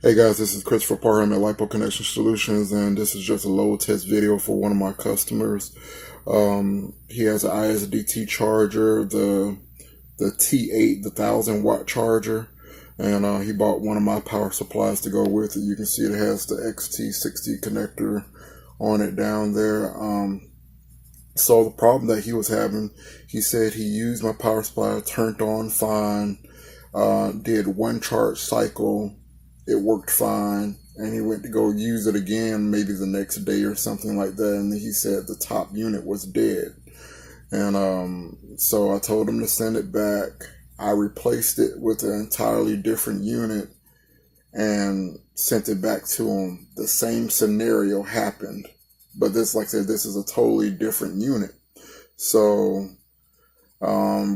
Hey guys, this is Christopher Parham at Lipo Connection Solutions, and this is just a load test video for one of my customers. He has an ISDT charger, the T8, the 1000-watt charger, and he bought one of my power supplies to go with it. You can see it has the XT60 connector on it down there. So the problem that he was having, he said he used my power supply, turned on fine, did one charge cycle, it worked fine, and he went to go use it again maybe the next day or something like that, and he said the top unit was dead. And so I told him to send it back. I replaced it with an entirely different unit and sent it back to him. The same scenario happened, but this, like I said, this is a totally different unit. So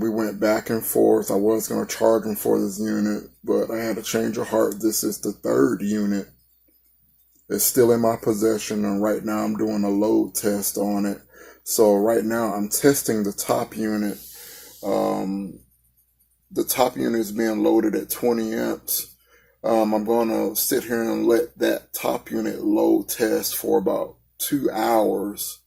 we went back and forth. I was going to charge him for this unit, but I had a change of heart. This is the third unit. It's still in my possession, and right now I'm doing a load test on it. So right now I'm testing the top unit. The top unit is being loaded at 20 amps. I'm going to sit here and let that top unit load test for about 2 hours.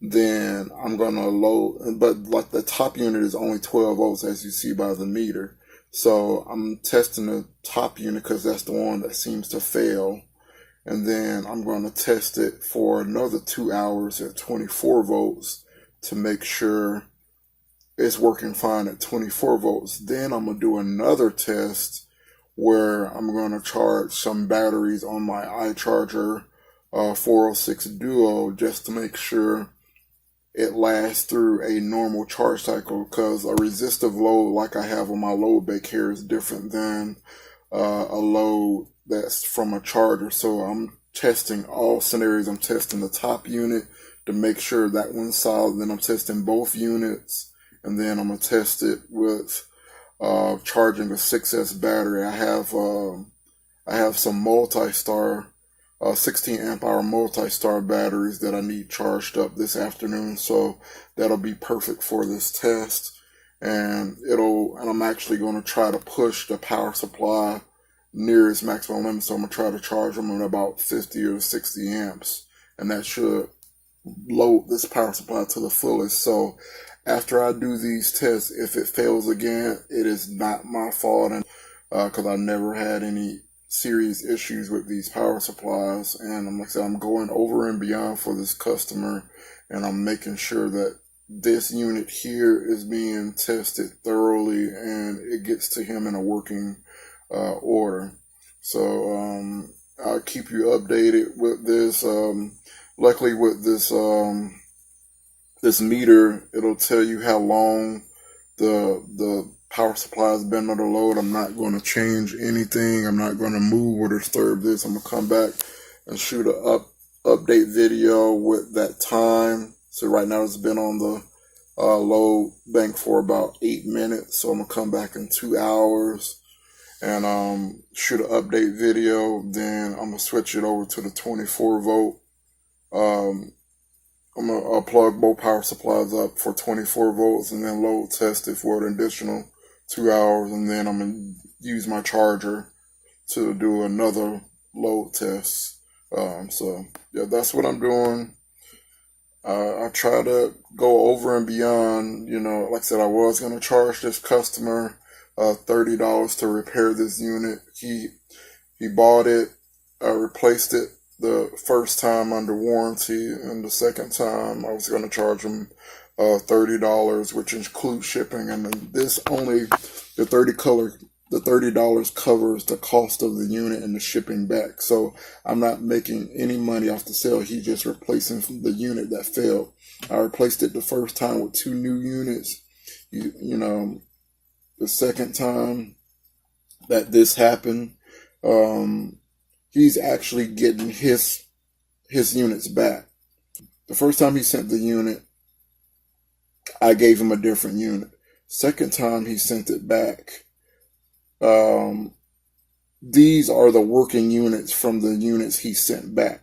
Then I'm going to load, but like the top unit is only 12 volts as you see by the meter. So I'm testing the top unit because that's the one that seems to fail. And then I'm going to test it for another 2 hours at 24 volts to make sure it's working fine at 24 volts. Then I'm going to do another test where I'm going to charge some batteries on my iCharger 406 Duo just to make sure it lasts through a normal charge cycle, because a resistive load like I have on my load bank here is different than a load that's from a charger. So I'm testing all scenarios. I'm testing the top unit to make sure that one's solid. Then I'm testing both units, and then I'm going to test it with charging a 6S battery. I have some multi-star 16 amp hour multi-star batteries that I need charged up this afternoon, so that'll be perfect for this test. And I'm actually going to try to push the power supply near its maximum limit, so I'm going to try to charge them at about 50 or 60 amps, and that should load this power supply to the fullest. So after I do these tests, if it fails again, it is not my fault, and because I never had any serious issues with these power supplies. And like I said, I'm going over and beyond for this customer, and I'm making sure that this unit here is being tested thoroughly and it gets to him in a working order. So I'll keep you updated with this. Luckily with this this meter, it'll tell you how long the power supply has been under load. I'm not going to change anything. I'm not going to move or disturb this. I'm going to come back and shoot a update video with that time. So right now it's been on the load bank for about 8 minutes. So I'm going to come back in 2 hours and shoot an update video. Then I'm going to switch it over to the 24 volt. I'm going to plug both power supplies up for 24 volts and then load test it for an additional 2 hours. And then I'm going to use my charger to do another load test. So yeah, that's what I'm doing. I try to go over and beyond. You know, like I said, I was going to charge this customer $30 to repair this unit. He bought it, replaced it the first time under warranty, and the second time I was going to charge him $30, which includes shipping. And this only the $30 covers the cost of the unit and the shipping back. So I'm not making any money off the sale. He's just replacing the unit that failed. I replaced it the first time with 2 new units. You know, the second time that this happened, he's actually getting his units back. The first time he sent the unit, I gave him a different unit. Second time he sent it back, these are the working units from the units he sent back.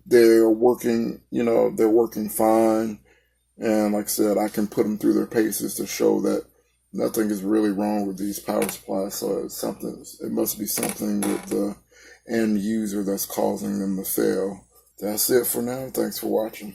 They're working, you know, they're working fine. And like I said, I can put them through their paces to show that nothing is really wrong with these power supplies. So it must be something with the end user that's causing them to fail. That's it for now. Thanks for watching.